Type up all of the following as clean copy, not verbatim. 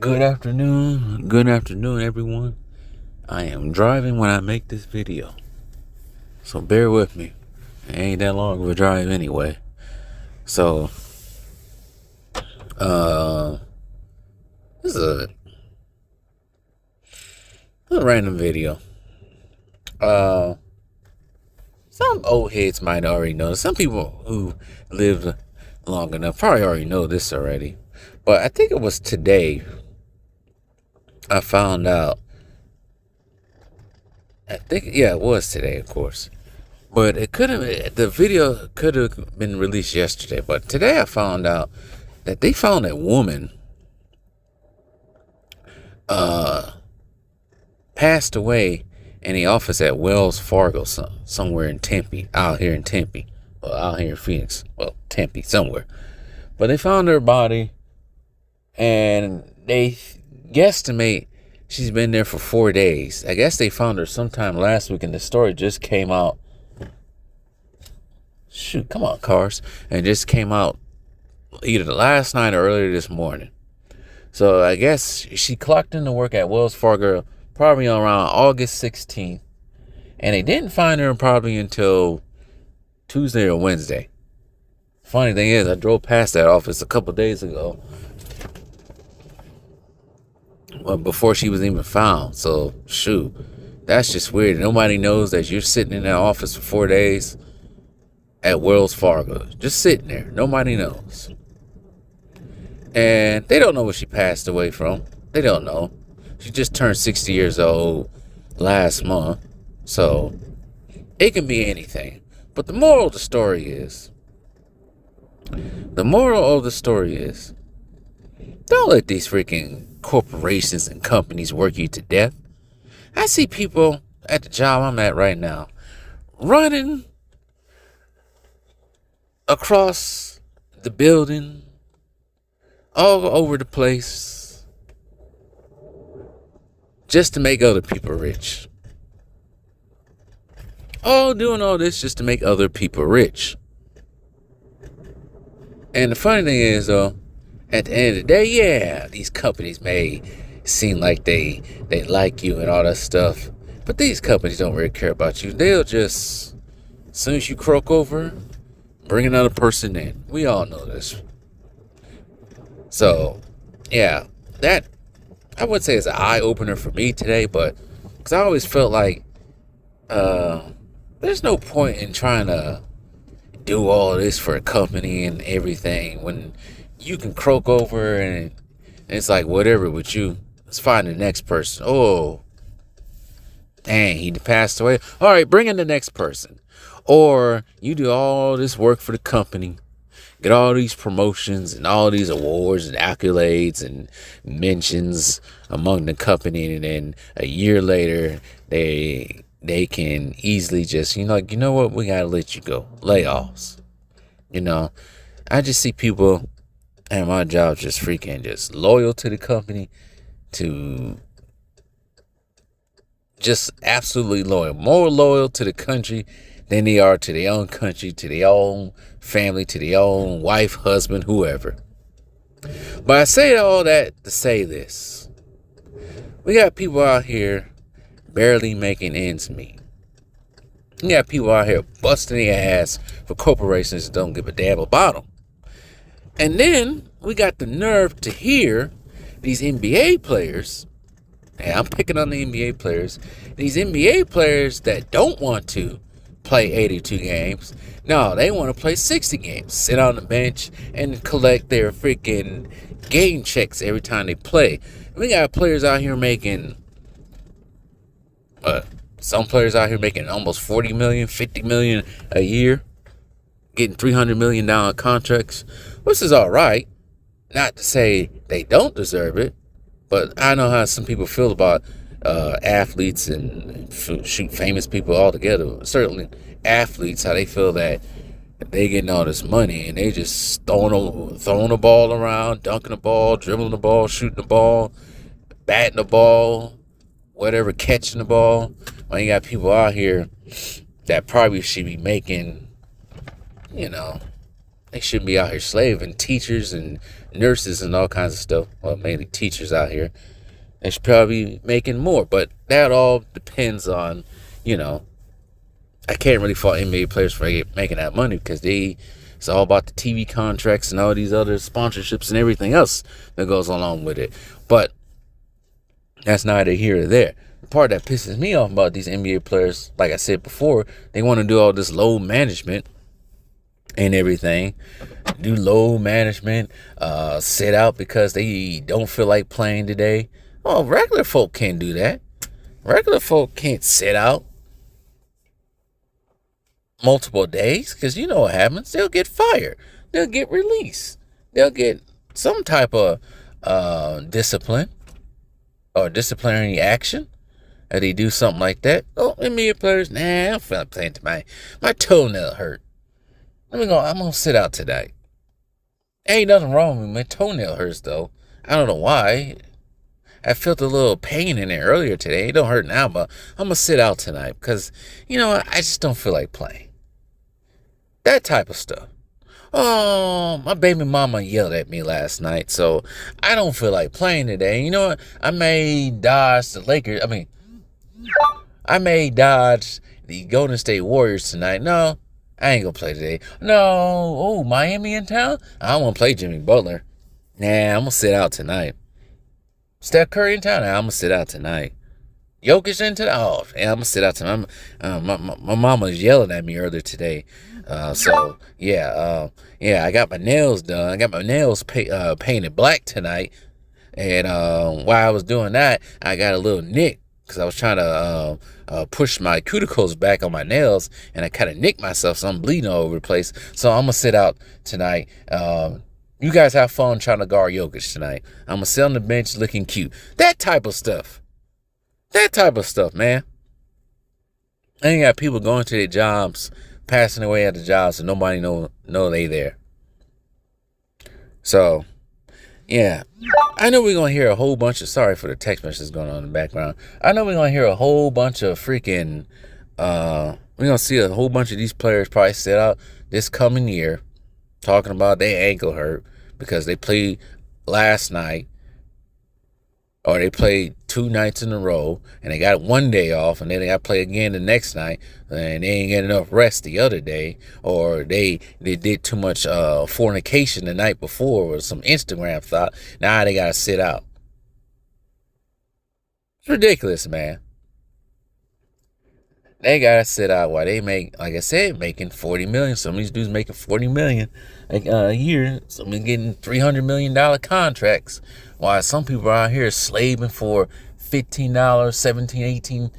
Good afternoon, everyone. I am driving when I make this video, so bear with me. It ain't that long of a drive anyway. So, this is a random video. Some old heads might already know. Some people who lived long enough probably already know this already. But I think it was today I found out. It was today, of course. But the video could have been released yesterday. But today I found out that they found a woman passed away in the office at Wells Fargo, somewhere in Tempe, out here in Phoenix, Tempe, somewhere. But they found her body, and they guesstimate she's been there for 4 days. I guess they found her sometime last week, and the story just came out. Shoot, come on, cars. And it just came out either last night or earlier this morning. So I guess she clocked into work at Wells Fargo probably around August 16th. And they didn't find her probably until Tuesday or Wednesday. Funny thing is, I drove past that office a couple days ago, before she was even found. So, shoot, that's just weird. Nobody knows that you're sitting in that office for 4 days at Wells Fargo. Just sitting there. Nobody knows. And they don't know what she passed away from. They don't know. She just turned 60 years old last month. So, it can be anything. But the moral of the story is, don't let these freaking corporations and companies work you to death. I see people at the job I'm at right now running across the building, all over the place, just to make other people rich. Doing all this just to make other people rich. And the funny thing is, though, at the end of the day, yeah, these companies may seem like they like you and all that stuff, but these companies don't really care about you. They'll just, as soon as you croak over, bring another person in. We all know this. So, yeah, that, I would say, is an eye-opener for me today, but, because I always felt like, there's no point in trying to do all this for a company and everything when you can croak over and it's like whatever with you. Let's find the next person. Oh, dang, he passed away. All right, bring in the next person. Or you do all this work for the company, get all these promotions and all these awards and accolades and mentions among the company, and then a year later they can easily just, you know what, we gotta let you go. Layoffs. I just see people at my job just freaking just loyal to the company, to just absolutely loyal. More loyal to the country than they are to their own country, to their own family, to their own wife, husband, whoever. But I say all that to say this. We got people out here barely making ends meet. You got people out here busting their ass for corporations that don't give a damn about them. And then we got the nerve to hear these NBA players, and I'm picking on the NBA players, these NBA players that don't want to play 82 games. No, they want to play 60 games, sit on the bench and collect their freaking game checks every time they play. We got players out here making some players out here making almost 40 million, 50 million a year, getting $300 million contracts, which is all right. Not to say they don't deserve it, but I know how some people feel about athletes and famous people altogether. Certainly athletes, how they feel that they getting all this money and they just throwing the ball around, dunking the ball, dribbling the ball, shooting the ball, batting the ball, whatever, catching the ball. When you got people out here that probably should be making, they shouldn't be out here slaving, teachers and nurses and all kinds of stuff, well, mainly teachers out here, they should probably be making more. But that all depends on, you know, I can't really fault NBA players for making that money because it's all about the TV contracts and all these other sponsorships and everything else that goes along with it. But that's neither here or there. The part that pisses me off about these NBA players, like I said before, they want to do all this load management and everything. Do load management, sit out because they don't feel like playing today. Oh, regular folk can't do that. Regular folk can't sit out multiple days because you know what happens. They'll get fired. They'll get released. They'll get some type of discipline or disciplinary action. If they do something like that. Oh, NBA players, nah, I don't feel like playing tonight. My toenail hurt. I'm gonna sit out tonight. Ain't nothing wrong with me. My toenail hurts though. I don't know why. I felt a little pain in it earlier today. It don't hurt now, but I'm gonna sit out tonight because, you know, I just don't feel like playing. That type of stuff. Oh, my baby mama yelled at me last night, so I don't feel like playing today. You know what? I may dodge the Lakers. I may dodge the Golden State Warriors tonight. No, I ain't gonna play today. No, oh, Miami in town? I don't want to play Jimmy Butler. Nah, I'm gonna sit out tonight. Steph Curry in town? Nah, I'm gonna sit out tonight. Jokic in town? Oh, yeah, I'm gonna sit out tonight. My mama was yelling at me earlier today. I got my nails done. I got my nails painted black tonight. And while I was doing that, I got a little nick because I was trying to push my cuticles back on my nails, and I kind of nicked myself, so I'm bleeding all over the place. So I'm gonna sit out tonight. You guys have fun trying to guard Jokic tonight. I'm gonna sit on the bench looking cute. That type of stuff. That type of stuff, man. I ain't got people going to their jobs, passing away at the jobs, and nobody know they there. So, yeah. I know we're going to hear a whole bunch of, sorry for the text messages going on in the background. I know we're going to hear a whole bunch of freaking, we're going to see a whole bunch of these players probably sit out this coming year talking about their ankle hurt because they played last night or they played 2 nights in a row and they got 1 day off and then they got to play again the next night and they ain't get enough rest the other day, or they did too much fornication the night before or some Instagram thought. Now they got to sit out. It's ridiculous, man. They got to sit out while they make, like I said, making $40 million. Some of these dudes making $40 million a year. Some of them getting $300 million contracts. While some people are out here slaving for $15, $17, $18,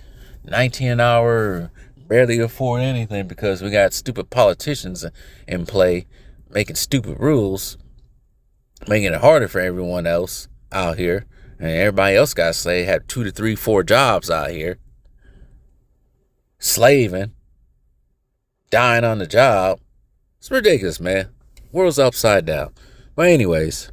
$19 an hour, barely afford anything because we got stupid politicians in play making stupid rules, making it harder for everyone else out here. And everybody else got to slave, have 2 to 3, 4 jobs out here. Slaving, dying on the job. It's ridiculous, man. World's upside down. But anyways,